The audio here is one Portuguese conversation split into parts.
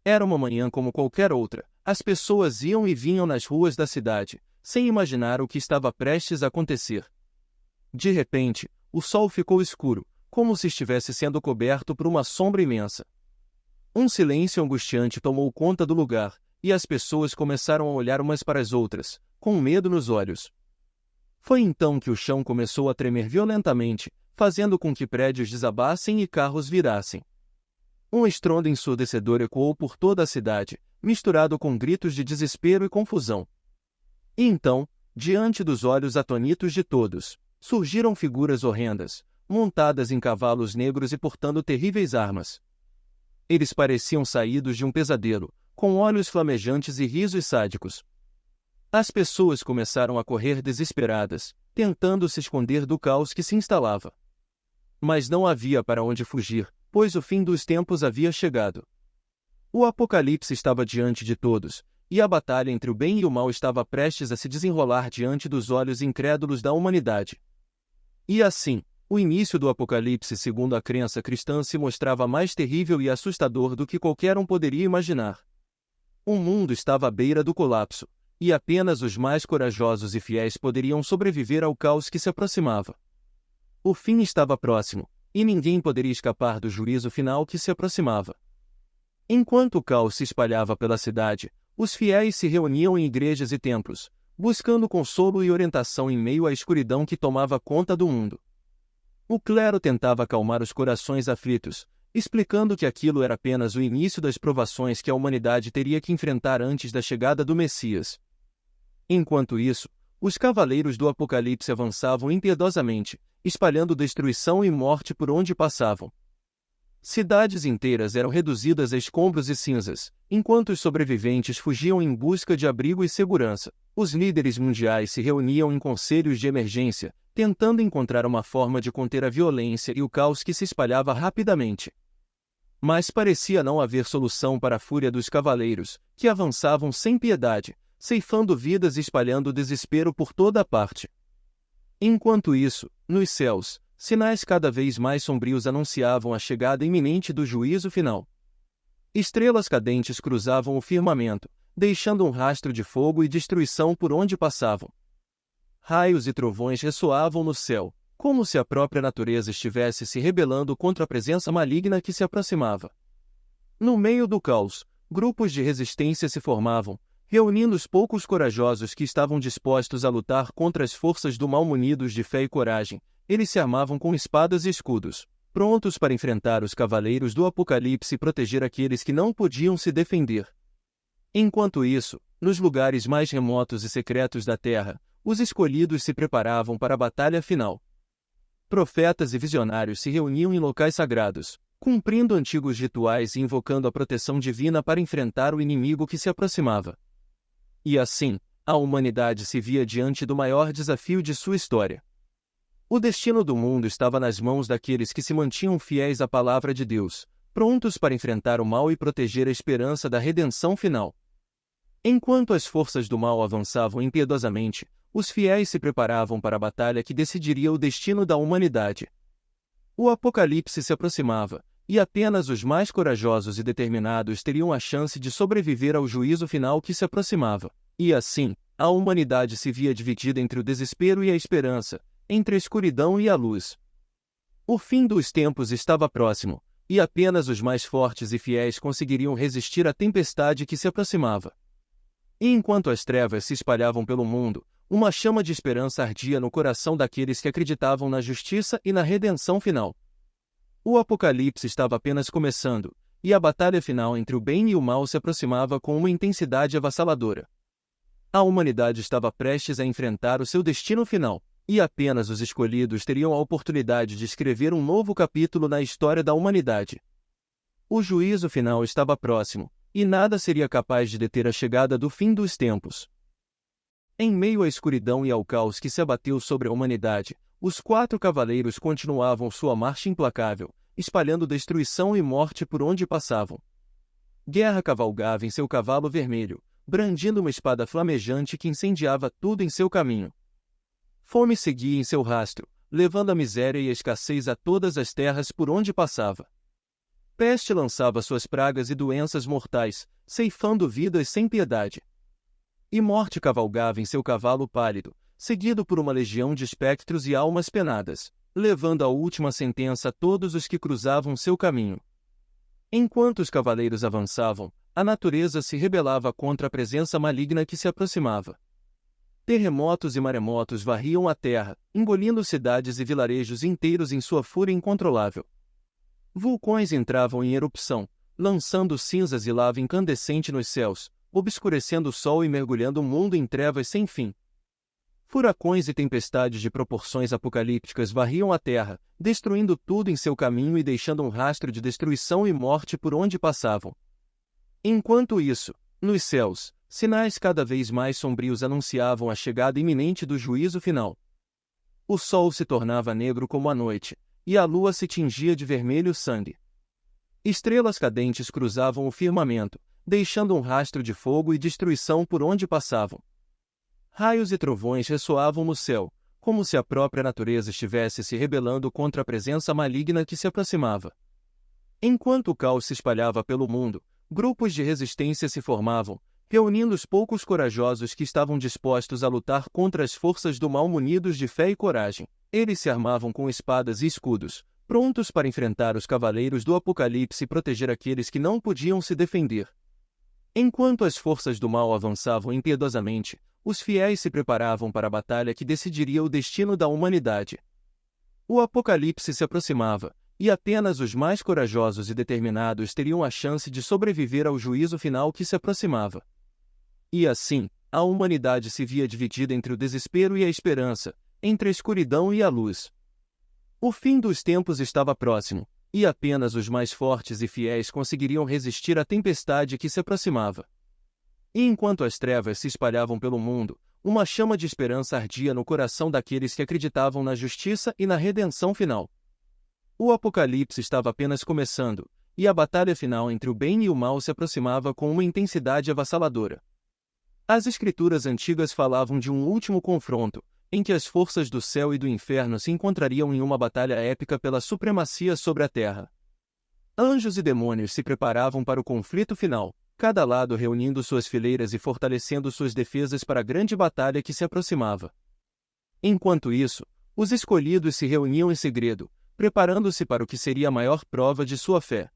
Era uma manhã como qualquer outra. As pessoas iam e vinham nas ruas da cidade, sem imaginar o que estava prestes a acontecer. De repente, o sol ficou escuro, como se estivesse sendo coberto por uma sombra imensa. Um silêncio angustiante tomou conta do lugar, e as pessoas começaram a olhar umas para as outras, com medo nos olhos. Foi então que o chão começou a tremer violentamente, fazendo com que prédios desabassem e carros virassem. Um estrondo ensurdecedor ecoou por toda a cidade, misturado com gritos de desespero e confusão. E então, diante dos olhos atônitos de todos, surgiram figuras horrendas, montadas em cavalos negros e portando terríveis armas. Eles pareciam saídos de um pesadelo, com olhos flamejantes e risos sádicos. As pessoas começaram a correr desesperadas, tentando se esconder do caos que se instalava. Mas não havia para onde fugir, pois o fim dos tempos havia chegado. O apocalipse estava diante de todos, e a batalha entre o bem e o mal estava prestes a se desenrolar diante dos olhos incrédulos da humanidade. E assim, o início do apocalipse, segundo a crença cristã, se mostrava mais terrível e assustador do que qualquer um poderia imaginar. O mundo estava à beira do colapso, e apenas os mais corajosos e fiéis poderiam sobreviver ao caos que se aproximava. O fim estava próximo, e ninguém poderia escapar do juízo final que se aproximava. Enquanto o caos se espalhava pela cidade, os fiéis se reuniam em igrejas e templos, buscando consolo e orientação em meio à escuridão que tomava conta do mundo. O clero tentava acalmar os corações aflitos, explicando que aquilo era apenas o início das provações que a humanidade teria que enfrentar antes da chegada do Messias. Enquanto isso, os cavaleiros do Apocalipse avançavam impiedosamente, espalhando destruição e morte por onde passavam. Cidades inteiras eram reduzidas a escombros e cinzas, enquanto os sobreviventes fugiam em busca de abrigo e segurança. Os líderes mundiais se reuniam em conselhos de emergência, tentando encontrar uma forma de conter a violência e o caos que se espalhava rapidamente. Mas parecia não haver solução para a fúria dos cavaleiros, que avançavam sem piedade, ceifando vidas e espalhando desespero por toda a parte. Enquanto isso, nos céus, sinais cada vez mais sombrios anunciavam a chegada iminente do juízo final. Estrelas cadentes cruzavam o firmamento, deixando um rastro de fogo e destruição por onde passavam. Raios e trovões ressoavam no céu, como se a própria natureza estivesse se rebelando contra a presença maligna que se aproximava. No meio do caos, grupos de resistência se formavam, reunindo os poucos corajosos que estavam dispostos a lutar contra as forças do mal munidos de fé e coragem. Eles se armavam com espadas e escudos, prontos para enfrentar os cavaleiros do Apocalipse e proteger aqueles que não podiam se defender. Enquanto isso, nos lugares mais remotos e secretos da terra, os escolhidos se preparavam para a batalha final. Profetas e visionários se reuniam em locais sagrados, cumprindo antigos rituais e invocando a proteção divina para enfrentar o inimigo que se aproximava. E assim, a humanidade se via diante do maior desafio de sua história. O destino do mundo estava nas mãos daqueles que se mantinham fiéis à palavra de Deus, prontos para enfrentar o mal e proteger a esperança da redenção final. Enquanto as forças do mal avançavam impiedosamente, os fiéis se preparavam para a batalha que decidiria o destino da humanidade. O Apocalipse se aproximava, e apenas os mais corajosos e determinados teriam a chance de sobreviver ao juízo final que se aproximava. E assim, a humanidade se via dividida entre o desespero e a esperança, entre a escuridão e a luz. O fim dos tempos estava próximo, e apenas os mais fortes e fiéis conseguiriam resistir à tempestade que se aproximava. E enquanto as trevas se espalhavam pelo mundo, uma chama de esperança ardia no coração daqueles que acreditavam na justiça e na redenção final. O Apocalipse estava apenas começando, e a batalha final entre o bem e o mal se aproximava com uma intensidade avassaladora. A humanidade estava prestes a enfrentar o seu destino final, e apenas os escolhidos teriam a oportunidade de escrever um novo capítulo na história da humanidade. O juízo final estava próximo, e nada seria capaz de deter a chegada do fim dos tempos. Em meio à escuridão e ao caos que se abateu sobre a humanidade, os 4 cavaleiros continuavam sua marcha implacável, espalhando destruição e morte por onde passavam. Guerra cavalgava em seu cavalo vermelho, brandindo uma espada flamejante que incendiava tudo em seu caminho. Fome seguia em seu rastro, levando a miséria e a escassez a todas as terras por onde passava. Peste lançava suas pragas e doenças mortais, ceifando vidas sem piedade. E Morte cavalgava em seu cavalo pálido, seguido por uma legião de espectros e almas penadas, levando a última sentença a todos os que cruzavam seu caminho. Enquanto os cavaleiros avançavam, a natureza se rebelava contra a presença maligna que se aproximava. Terremotos e maremotos varriam a terra, engolindo cidades e vilarejos inteiros em sua fúria incontrolável. Vulcões entravam em erupção, lançando cinzas e lava incandescente nos céus, obscurecendo o sol e mergulhando o mundo em trevas sem fim. Furacões e tempestades de proporções apocalípticas varriam a terra, destruindo tudo em seu caminho e deixando um rastro de destruição e morte por onde passavam. Enquanto isso, nos céus, sinais cada vez mais sombrios anunciavam a chegada iminente do juízo final. O sol se tornava negro como a noite, e a lua se tingia de vermelho sangue. Estrelas cadentes cruzavam o firmamento, deixando um rastro de fogo e destruição por onde passavam. Raios e trovões ressoavam no céu, como se a própria natureza estivesse se rebelando contra a presença maligna que se aproximava. Enquanto o caos se espalhava pelo mundo, grupos de resistência se formavam, reunindo os poucos corajosos que estavam dispostos a lutar contra as forças do mal munidos de fé e coragem. Eles se armavam com espadas e escudos, prontos para enfrentar os cavaleiros do Apocalipse e proteger aqueles que não podiam se defender. Enquanto as forças do mal avançavam impiedosamente, os fiéis se preparavam para a batalha que decidiria o destino da humanidade. O Apocalipse se aproximava, e apenas os mais corajosos e determinados teriam a chance de sobreviver ao juízo final que se aproximava. E assim, a humanidade se via dividida entre o desespero e a esperança, entre a escuridão e a luz. O fim dos tempos estava próximo, e apenas os mais fortes e fiéis conseguiriam resistir à tempestade que se aproximava. E enquanto as trevas se espalhavam pelo mundo, uma chama de esperança ardia no coração daqueles que acreditavam na justiça e na redenção final. O Apocalipse estava apenas começando, e a batalha final entre o bem e o mal se aproximava com uma intensidade avassaladora. As escrituras antigas falavam de um último confronto, em que as forças do céu e do inferno se encontrariam em uma batalha épica pela supremacia sobre a terra. Anjos e demônios se preparavam para o conflito final, cada lado reunindo suas fileiras e fortalecendo suas defesas para a grande batalha que se aproximava. Enquanto isso, os escolhidos se reuniam em segredo, preparando-se para o que seria a maior prova de sua fé.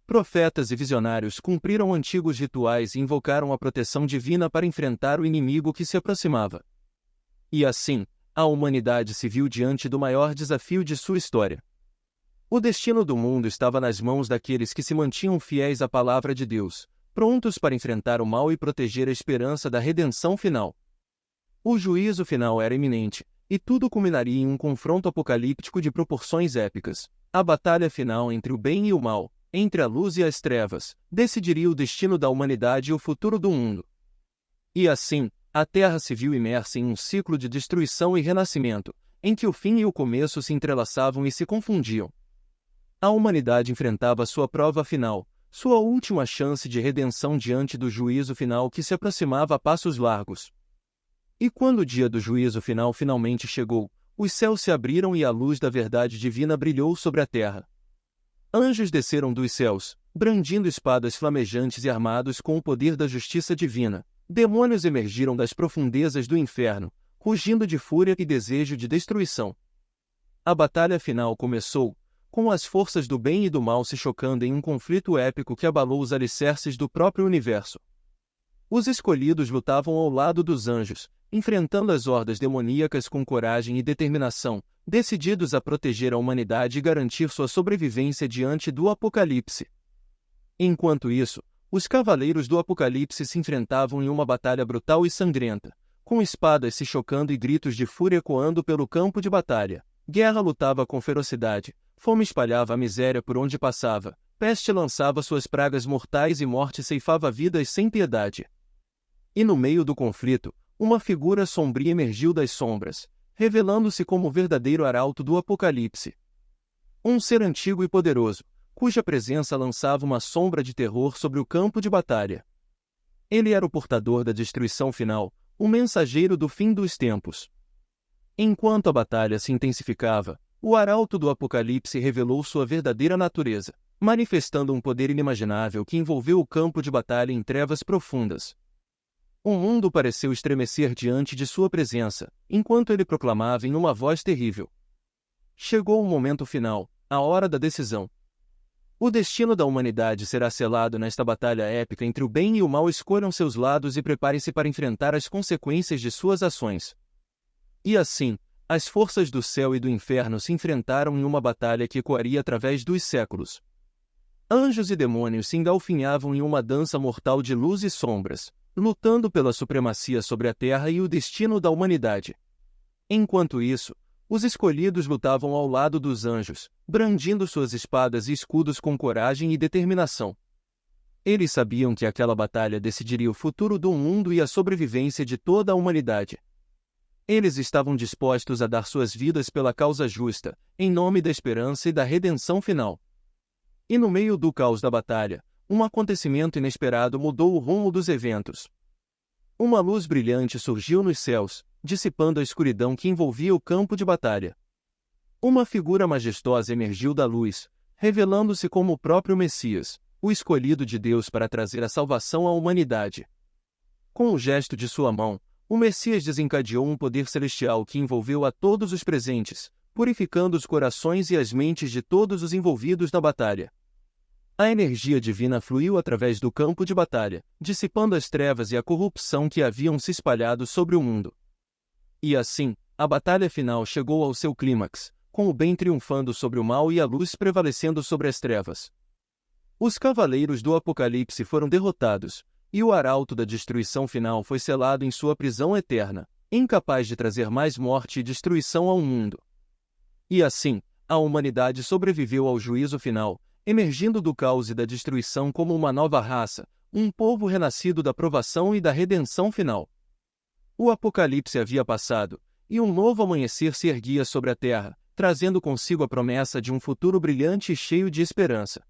Profetas e visionários cumpriram antigos rituais e invocaram a proteção divina para enfrentar o inimigo que se aproximava. E assim, a humanidade se viu diante do maior desafio de sua história. O destino do mundo estava nas mãos daqueles que se mantinham fiéis à palavra de Deus, prontos para enfrentar o mal e proteger a esperança da redenção final. O juízo final era iminente, e tudo culminaria em um confronto apocalíptico de proporções épicas. A batalha final entre o bem e o mal, entre a luz e as trevas, decidiria o destino da humanidade e o futuro do mundo. E assim, a Terra se viu imersa em um ciclo de destruição e renascimento, em que o fim e o começo se entrelaçavam e se confundiam. A humanidade enfrentava sua prova final, sua última chance de redenção diante do juízo final que se aproximava a passos largos. E quando o dia do juízo final finalmente chegou, os céus se abriram e a luz da verdade divina brilhou sobre a terra. Anjos desceram dos céus, brandindo espadas flamejantes e armados com o poder da justiça divina. Demônios emergiram das profundezas do inferno, rugindo de fúria e desejo de destruição. A batalha final começou, com as forças do bem e do mal se chocando em um conflito épico que abalou os alicerces do próprio universo. Os escolhidos lutavam ao lado dos anjos, enfrentando as hordas demoníacas com coragem e determinação, decididos a proteger a humanidade e garantir sua sobrevivência diante do Apocalipse. Enquanto isso, os cavaleiros do Apocalipse se enfrentavam em uma batalha brutal e sangrenta, com espadas se chocando e gritos de fúria ecoando pelo campo de batalha. Guerra lutava com ferocidade, fome espalhava a miséria por onde passava, peste lançava suas pragas mortais e morte ceifava vidas sem piedade. E no meio do conflito, uma figura sombria emergiu das sombras, revelando-se como o verdadeiro arauto do Apocalipse. Um ser antigo e poderoso, cuja presença lançava uma sombra de terror sobre o campo de batalha. Ele era o portador da destruição final, o mensageiro do fim dos tempos. Enquanto a batalha se intensificava, o arauto do Apocalipse revelou sua verdadeira natureza. manifestando um poder inimaginável que envolveu o campo de batalha em trevas profundas. O mundo pareceu estremecer diante de sua presença, enquanto ele proclamava em uma voz terrível: chegou o momento final, a hora da decisão. O destino da humanidade será selado nesta batalha épica entre o bem e o mal. Escolham seus lados e preparem-se para enfrentar as consequências de suas ações. E assim, as forças do céu e do inferno se enfrentaram em uma batalha que ecoaria através dos séculos. Anjos e demônios se engalfinhavam em uma dança mortal de luz e sombras, lutando pela supremacia sobre a terra e o destino da humanidade. Enquanto isso, os escolhidos lutavam ao lado dos anjos, brandindo suas espadas e escudos com coragem e determinação. Eles sabiam que aquela batalha decidiria o futuro do mundo e a sobrevivência de toda a humanidade. Eles estavam dispostos a dar suas vidas pela causa justa, em nome da esperança e da redenção final. E no meio do caos da batalha, um acontecimento inesperado mudou o rumo dos eventos. Uma luz brilhante surgiu nos céus, dissipando a escuridão que envolvia o campo de batalha. Uma figura majestosa emergiu da luz, revelando-se como o próprio Messias, o escolhido de Deus para trazer a salvação à humanidade. Com o gesto de sua mão, o Messias desencadeou um poder celestial que envolveu a todos os presentes, purificando os corações e as mentes de todos os envolvidos na batalha. A energia divina fluiu através do campo de batalha, dissipando as trevas e a corrupção que haviam se espalhado sobre o mundo. E assim, a batalha final chegou ao seu clímax, com o bem triunfando sobre o mal e a luz prevalecendo sobre as trevas. Os cavaleiros do Apocalipse foram derrotados, e o arauto da destruição final foi selado em sua prisão eterna, incapaz de trazer mais morte e destruição ao mundo. E assim, a humanidade sobreviveu ao juízo final, emergindo do caos e da destruição como uma nova raça, um povo renascido da provação e da redenção final. O Apocalipse havia passado, e um novo amanhecer se erguia sobre a terra, trazendo consigo a promessa de um futuro brilhante e cheio de esperança.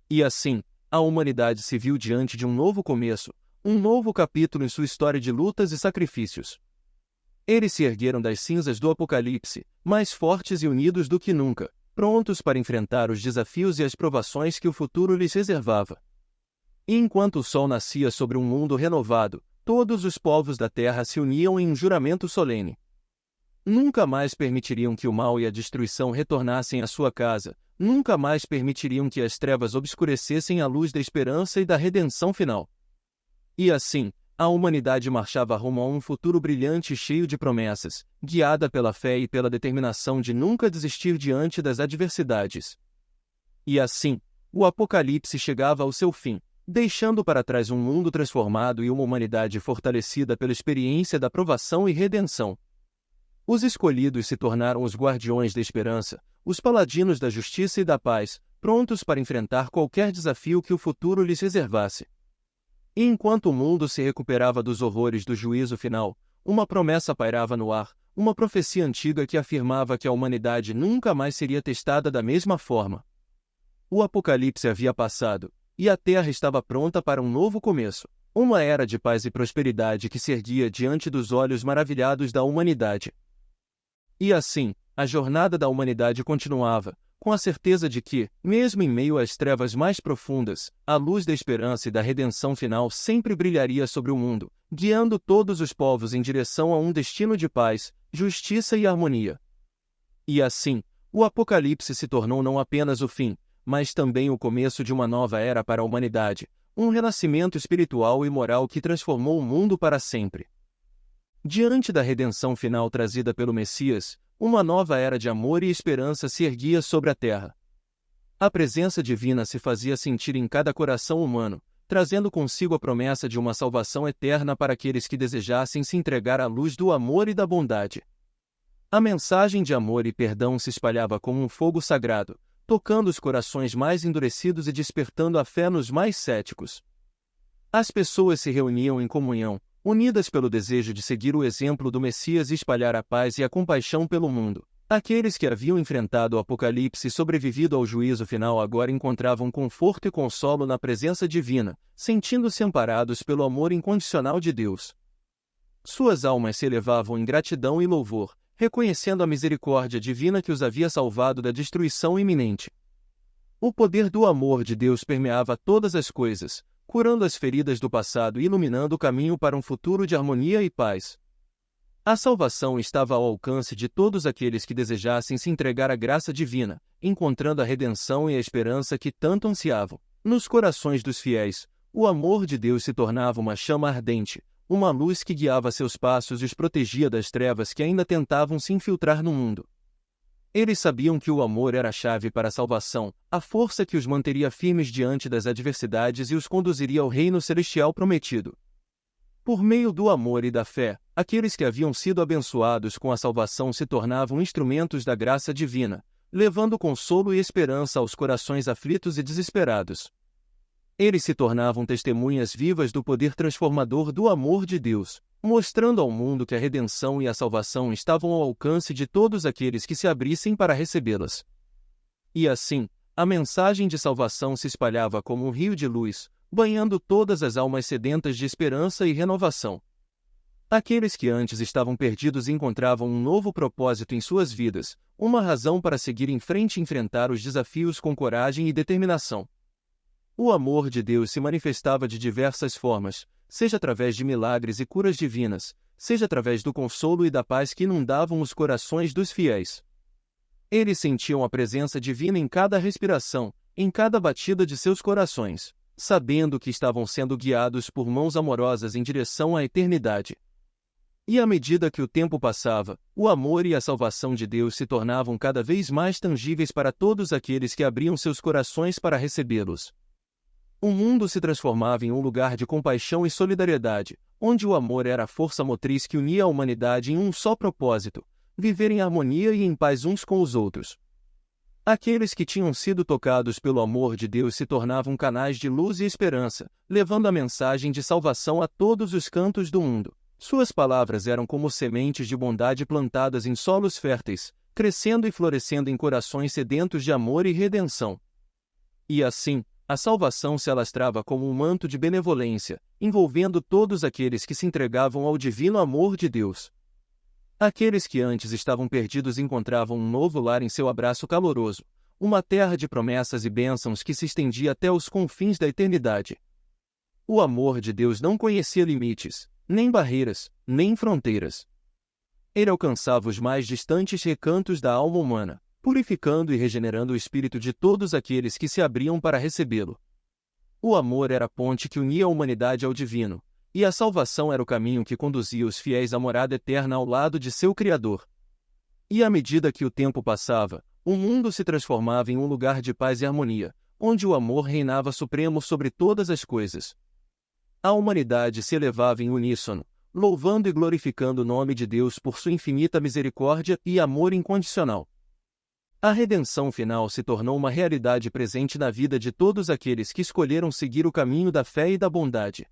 E assim, a humanidade se viu diante de um novo começo, um novo capítulo em sua história de lutas e sacrifícios. Eles se ergueram das cinzas do Apocalipse, mais fortes e unidos do que nunca, prontos para enfrentar os desafios e as provações que o futuro lhes reservava. E enquanto o sol nascia sobre um mundo renovado, todos os povos da terra se uniam em um juramento solene. Nunca mais permitiriam que o mal e a destruição retornassem à sua casa, nunca mais permitiriam que as trevas obscurecessem a luz da esperança e da redenção final. E assim, a humanidade marchava rumo a um futuro brilhante e cheio de promessas, guiada pela fé e pela determinação de nunca desistir diante das adversidades. E assim, o Apocalipse chegava ao seu fim, deixando para trás um mundo transformado e uma humanidade fortalecida pela experiência da provação e redenção. Os escolhidos se tornaram os guardiões da esperança, os paladinos da justiça e da paz, prontos para enfrentar qualquer desafio que o futuro lhes reservasse. E enquanto o mundo se recuperava dos horrores do juízo final, uma promessa pairava no ar, uma profecia antiga que afirmava que a humanidade nunca mais seria testada da mesma forma. O Apocalipse havia passado, e a Terra estava pronta para um novo começo, uma era de paz e prosperidade que se erguia diante dos olhos maravilhados da humanidade. E assim, a jornada da humanidade continuava, com a certeza de que, mesmo em meio às trevas mais profundas, a luz da esperança e da redenção final sempre brilharia sobre o mundo, guiando todos os povos em direção a um destino de paz, justiça e harmonia. E assim, o Apocalipse se tornou não apenas o fim, mas também o começo de uma nova era para a humanidade, um renascimento espiritual e moral que transformou o mundo para sempre. Diante da redenção final trazida pelo Messias, uma nova era de amor e esperança se erguia sobre a terra. A presença divina se fazia sentir em cada coração humano, trazendo consigo a promessa de uma salvação eterna para aqueles que desejassem se entregar à luz do amor e da bondade. A mensagem de amor e perdão se espalhava como um fogo sagrado, tocando os corações mais endurecidos e despertando a fé nos mais céticos. As pessoas se reuniam em comunhão, unidas pelo desejo de seguir o exemplo do Messias e espalhar a paz e a compaixão pelo mundo. Aqueles que haviam enfrentado o Apocalipse e sobrevivido ao juízo final agora encontravam conforto e consolo na presença divina, sentindo-se amparados pelo amor incondicional de Deus. Suas almas se elevavam em gratidão e louvor, reconhecendo a misericórdia divina que os havia salvado da destruição iminente. O poder do amor de Deus permeava todas as coisas, curando as feridas do passado e iluminando o caminho para um futuro de harmonia e paz. A salvação estava ao alcance de todos aqueles que desejassem se entregar à graça divina, encontrando a redenção e a esperança que tanto ansiavam. Nos corações dos fiéis, o amor de Deus se tornava uma chama ardente, uma luz que guiava seus passos e os protegia das trevas que ainda tentavam se infiltrar no mundo. Eles sabiam que o amor era a chave para a salvação, a força que os manteria firmes diante das adversidades e os conduziria ao reino celestial prometido. Por meio do amor e da fé, aqueles que haviam sido abençoados com a salvação se tornavam instrumentos da graça divina, levando consolo e esperança aos corações aflitos e desesperados. Eles se tornavam testemunhas vivas do poder transformador do amor de Deus, mostrando ao mundo que a redenção e a salvação estavam ao alcance de todos aqueles que se abrissem para recebê-las. E assim, a mensagem de salvação se espalhava como um rio de luz, banhando todas as almas sedentas de esperança e renovação. Aqueles que antes estavam perdidos encontravam um novo propósito em suas vidas, uma razão para seguir em frente e enfrentar os desafios com coragem e determinação. O amor de Deus se manifestava de diversas formas, seja através de milagres e curas divinas, seja através do consolo e da paz que inundavam os corações dos fiéis. Eles sentiam a presença divina em cada respiração, em cada batida de seus corações, sabendo que estavam sendo guiados por mãos amorosas em direção à eternidade. E à medida que o tempo passava, o amor e a salvação de Deus se tornavam cada vez mais tangíveis para todos aqueles que abriam seus corações para recebê-los. O mundo se transformava em um lugar de compaixão e solidariedade, onde o amor era a força motriz que unia a humanidade em um só propósito: viver em harmonia e em paz uns com os outros. Aqueles que tinham sido tocados pelo amor de Deus se tornavam canais de luz e esperança, levando a mensagem de salvação a todos os cantos do mundo. Suas palavras eram como sementes de bondade plantadas em solos férteis, crescendo e florescendo em corações sedentos de amor e redenção. E assim, a salvação se alastrava como um manto de benevolência, envolvendo todos aqueles que se entregavam ao divino amor de Deus. Aqueles que antes estavam perdidos encontravam um novo lar em seu abraço caloroso, uma terra de promessas e bênçãos que se estendia até os confins da eternidade. O amor de Deus não conhecia limites, nem barreiras, nem fronteiras. Ele alcançava os mais distantes recantos da alma humana, purificando e regenerando o espírito de todos aqueles que se abriam para recebê-lo. O amor era a ponte que unia a humanidade ao divino, e a salvação era o caminho que conduzia os fiéis à morada eterna ao lado de seu Criador. E à medida que o tempo passava, o mundo se transformava em um lugar de paz e harmonia, onde o amor reinava supremo sobre todas as coisas. A humanidade se elevava em uníssono, louvando e glorificando o nome de Deus por sua infinita misericórdia e amor incondicional. A redenção final se tornou uma realidade presente na vida de todos aqueles que escolheram seguir o caminho da fé e da bondade.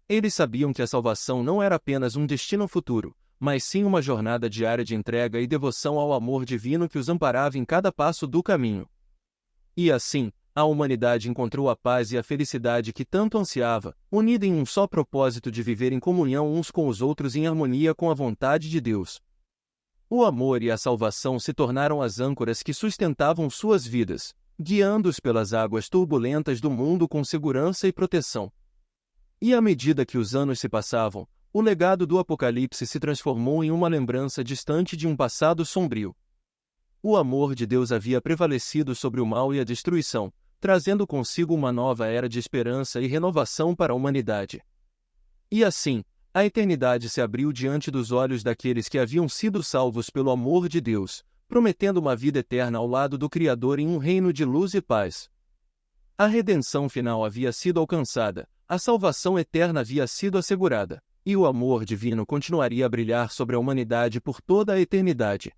Eles sabiam que a salvação não era apenas um destino futuro, mas sim uma jornada diária de entrega e devoção ao amor divino que os amparava em cada passo do caminho. E assim, a humanidade encontrou a paz e a felicidade que tanto ansiava, unida em um só propósito de viver em comunhão uns com os outros em harmonia com a vontade de Deus. O amor e a salvação se tornaram as âncoras que sustentavam suas vidas, guiando-os pelas águas turbulentas do mundo com segurança e proteção. E à medida que os anos se passavam, o legado do Apocalipse se transformou em uma lembrança distante de um passado sombrio. O amor de Deus havia prevalecido sobre o mal e a destruição, trazendo consigo uma nova era de esperança e renovação para a humanidade. E assim, a eternidade se abriu diante dos olhos daqueles que haviam sido salvos pelo amor de Deus, prometendo uma vida eterna ao lado do Criador em um reino de luz e paz. A redenção final havia sido alcançada, a salvação eterna havia sido assegurada, e o amor divino continuaria a brilhar sobre a humanidade por toda a eternidade.